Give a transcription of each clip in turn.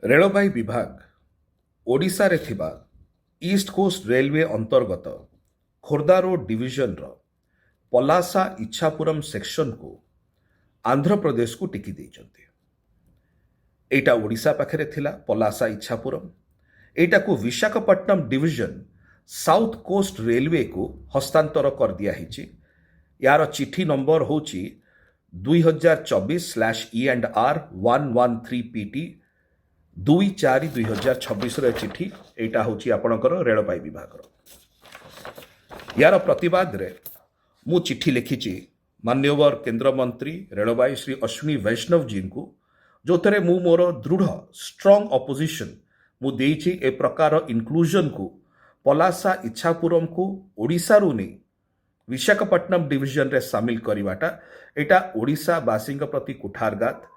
रेलबाई विभाग ओडिशा रे थिबा ईस्ट कोस्ट रेलवे अंतर्गत खोर्धा रोड डिविजन रो पलासा इच्छापुरम सेक्शन को आंध्र प्रदेश को टिकी देइचंती। एटा ओडिशा पाखरे थिला पलासा इच्छापुरम। एटा को Visakhapatnam division south coast railway को हस्तांतर कर दिया हिची। यार चिठी नंबर होची 2024/E&R 113PT 2/4/2026 चिठी। एटा होची आपणकर रेलबाई विभाग। यार प्रतिवाद रे मु चिठी लिखिची मान्यवर केंद्र मंत्री रेलबाई श्री अश्विनी वैष्णव जी को, जो थे मु मोर दृढ़ स्ट्रॉन्ग अपोजिशन मु देइची ए प्रकार इनक्लूजन को पलासा इच्छापुरम को ओडिशा रु नहीं विशाखापट्टनम डिविजन रे शामिल करिवाटा एटा ओडिशा बासिंग प्रति कुठारघात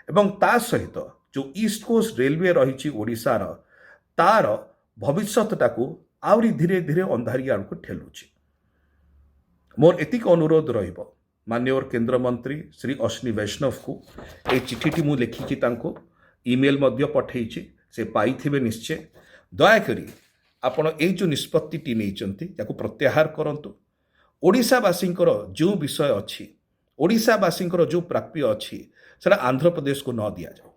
एवं ता सहित जो ईस्ट कोस्ट रेलवे रही ओडिशार तार भविष्यताको आउरी धीरे धीरे अंधारिया को ठेलुची। मोर एतिक अनुरोध रहिबो मान्यवर केंद्र मंत्री श्री अश्विनी वैष्णव को ए चिठीटी मु लिखिकी तांको ईमेल मध्य पठेइची, से पाइथिबे निश्चय। दयाकरी आपण ए जो निष्पत्तिटी नैचंती याको प्रत्याहार करंतु। ओडिशावासींकर जो विषय अच्छी, ओडिशावासींकर जो प्राप्य अच्छी, सेटा आंध्र प्रदेश को न दिया जाओ।